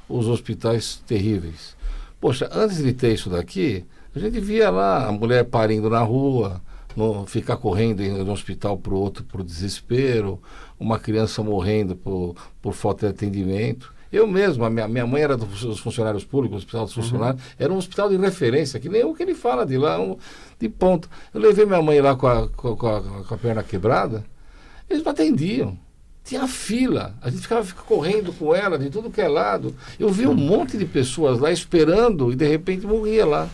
os hospitais terríveis. Poxa, antes de ter isso daqui, a gente via lá a mulher parindo na rua, ficar correndo de um hospital para o outro por desespero, uma criança morrendo por falta de atendimento. Eu mesmo, a minha mãe era dos funcionários públicos, o hospital dos funcionários, era um hospital de referência, que nem o que ele fala de lá, de ponta. Eu levei minha mãe lá com a perna quebrada, eles não atendiam. Tinha fila, a gente ficava correndo com ela de tudo que é lado. Eu vi um monte de pessoas lá esperando e de repente morria lá.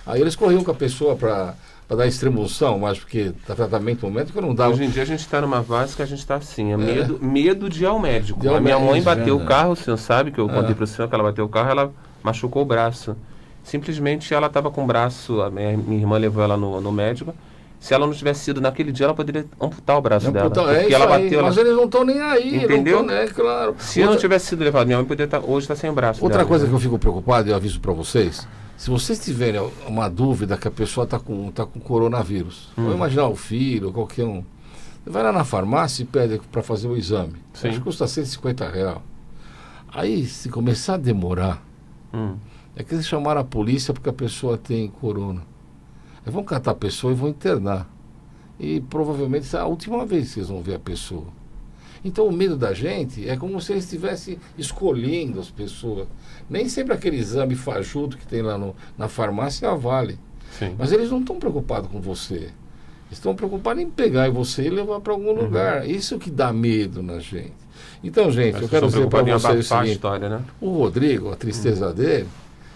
Aí eles corriam com a pessoa para dar extremoção, mas porque tá tratamento no momento que eu não dava. Hoje em dia a gente está numa fase que a gente está assim, medo de ir ao médico. De ir ao a minha médico, mãe bateu o verdade. carro, o senhor sabe que eu contei para o senhor que ela bateu o carro, ela machucou o braço. Simplesmente ela estava com o braço, a minha irmã levou ela no médico. Se ela não tivesse sido naquele dia, ela poderia amputar o braço dela. Porque ela bateu. Mas eles não estão nem aí, entendeu? Claro. Se não tivesse sido levado, minha mãe poderia hoje estar sem o braço. Outra dela, coisa né? que eu fico preocupado, e eu aviso para vocês, se vocês tiverem uma dúvida que a pessoa está com coronavírus, vamos imaginar o filho, qualquer um, vai lá na farmácia e pede para fazer o exame. Sim. Acho que custa R$150. Aí, se começar a demorar, é que eles chamaram a polícia porque a pessoa tem corona. Aí vão catar a pessoa e vão internar. E provavelmente essa é a última vez que eles vão ver a pessoa. Então o medo da gente é como se eles estivessem escolhendo as pessoas. Nem sempre aquele exame fajuto que tem lá na farmácia vale. Sim. Mas eles não estão preocupados com você. Eles estão preocupados em pegar você e levar para algum lugar. Isso que dá medo na gente. Então, gente, Mas eu quero dizer para vocês o a seguinte. história, né? O Rodrigo, a tristeza dele,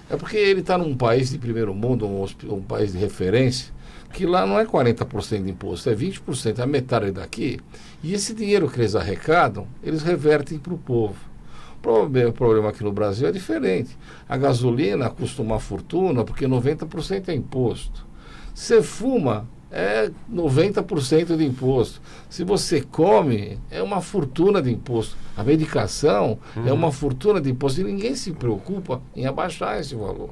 é porque ele está num país de primeiro mundo, um país de referência, que lá não é 40% de imposto, é 20%, é a metade daqui. E esse dinheiro que eles arrecadam, eles revertem para o povo. O problema aqui no Brasil é diferente. A gasolina custa uma fortuna porque 90% é imposto. Você fuma, é 90% de imposto. Se você come, é uma fortuna de imposto. A medicação é uma fortuna de imposto e ninguém se preocupa em abaixar esse valor.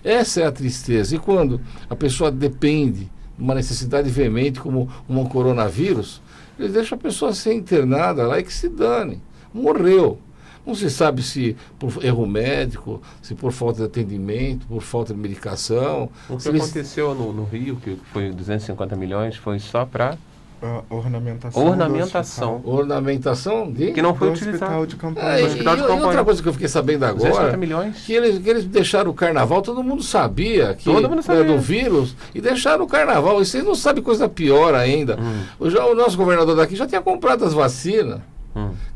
Essa é a tristeza. E quando a pessoa depende de uma necessidade veemente como um coronavírus, eles deixam a pessoa ser internada lá e que se dane. Morreu. Não se sabe se por erro médico, se por falta de atendimento, por falta de medicação. O que aconteceu no Rio, que foi 250 milhões, foi só para ornamentação. Ornamentação de? Que não foi do utilizado. hospital de campanha. E outra coisa que eu fiquei sabendo agora, 250 milhões. que eles deixaram o carnaval, todo mundo sabia que Todo mundo sabia. era do vírus, e deixaram o carnaval. E vocês não sabem coisa pior ainda. O nosso governador daqui já tinha comprado as vacinas.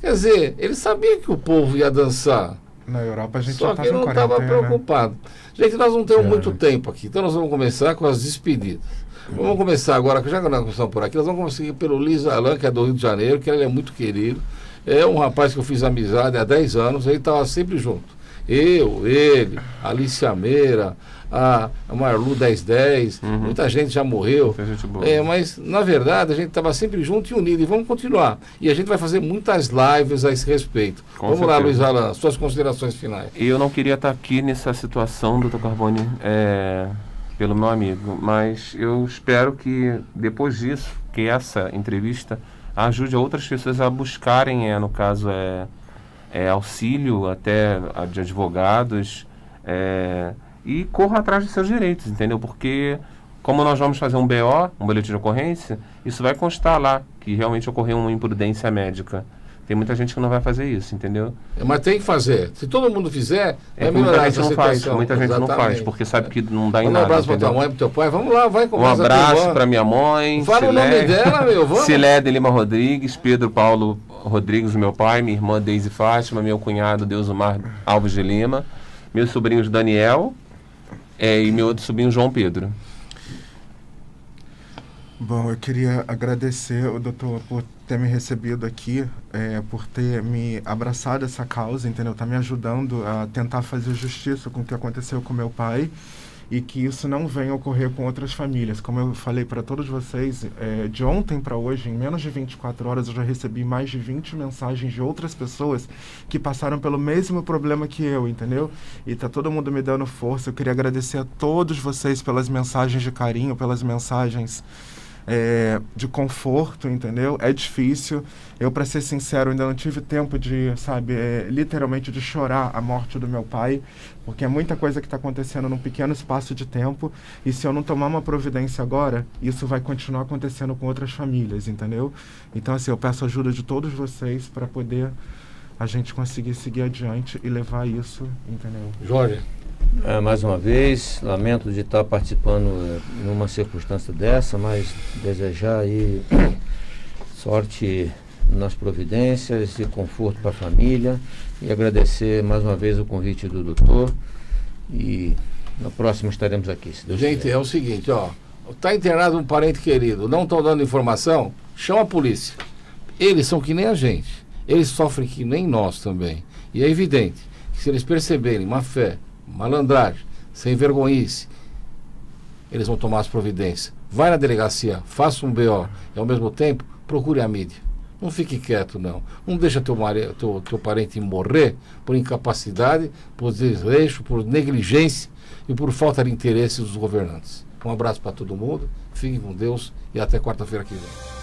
Quer dizer, ele sabia que o povo ia dançar. Na Europa a gente Só já que não estava preocupado. Gente, nós não temos muito tempo aqui, então nós vamos começar com as despedidas. Vamos começar agora, já que nós começamos por aqui, nós vamos começar pelo Luiz Alan, que é do Rio de Janeiro, que ele é muito querido. É um rapaz que eu fiz amizade há 10 anos, ele estava sempre junto. Eu, ele, a Alicia Meira, a Marlu 1010, muita gente já morreu. Gente boa. Mas, na verdade, a gente estava sempre junto e unido e vamos continuar. E a gente vai fazer muitas lives a esse respeito. Vamos lá, Luiz Alan, suas considerações finais. Eu não queria estar aqui nessa situação, doutor Carboni, pelo meu amigo, mas eu espero que depois disso, que essa entrevista ajude outras pessoas a buscarem, no caso, auxílio até de advogados, e corram atrás de seus direitos, entendeu? Porque como nós vamos fazer um BO, um boletim de ocorrência, isso vai constar lá que realmente ocorreu uma imprudência médica. Tem muita gente que não vai fazer isso, entendeu? Mas tem que fazer. Se todo mundo fizer, vai muita melhorar gente essa não faz, situação. muita gente não Exatamente. faz, porque sabe que não dá em Manda um nada. abraço para tua mãe, para teu pai. Vamos lá, vai Um começa a abraço tua para minha mãe, Fala o nome dela, meu, vamos. Silé de Lima Rodrigues, Pedro Paulo Rodrigues, meu pai, minha irmã Deise Fátima, meu cunhado Deusomar Alves de Lima, meus sobrinhos Daniel e meu outro sobrinho João Pedro. Bom, eu queria agradecer o doutor por ter me recebido aqui, por ter me abraçado essa causa, entendeu? Tá me ajudando a tentar fazer justiça com o que aconteceu com meu pai. e que isso não venha a ocorrer com outras famílias. Como eu falei para todos vocês, de ontem para hoje, em menos de 24 horas, eu já recebi mais de 20 mensagens de outras pessoas que passaram pelo mesmo problema que eu, entendeu? E tá todo mundo me dando força. Eu queria agradecer a todos vocês pelas mensagens de carinho, pelas mensagens de conforto, entendeu? É difícil. Eu, para ser sincero, ainda não tive tempo de, sabe, literalmente de chorar a morte do meu pai, porque é muita coisa que está acontecendo num pequeno espaço de tempo, e se eu não tomar uma providência agora, isso vai continuar acontecendo com outras famílias, entendeu? Então, assim, eu peço ajuda de todos vocês para poder a gente conseguir seguir adiante e levar isso, entendeu? Jorge. Mais uma vez, lamento de estar participando numa circunstância dessa, mas desejar aí sorte nas providências e conforto para a família, e agradecer mais uma vez o convite do doutor, e na próxima estaremos aqui, se Deus Gente, quiser. é o seguinte, ó, tá internado um parente querido, não estão dando informação, chama a polícia. Eles são que nem a gente, eles sofrem que nem nós também, e é evidente que se eles perceberem má fé, malandragem, sem vergonhice, eles vão tomar as providências. Vai na delegacia, faça um BO e ao mesmo tempo procure a mídia. Não fique quieto, não. Não deixa teu parente morrer por incapacidade, por desleixo, por negligência e por falta de interesse dos governantes. Um abraço para todo mundo, fiquem com Deus e até quarta-feira que vem.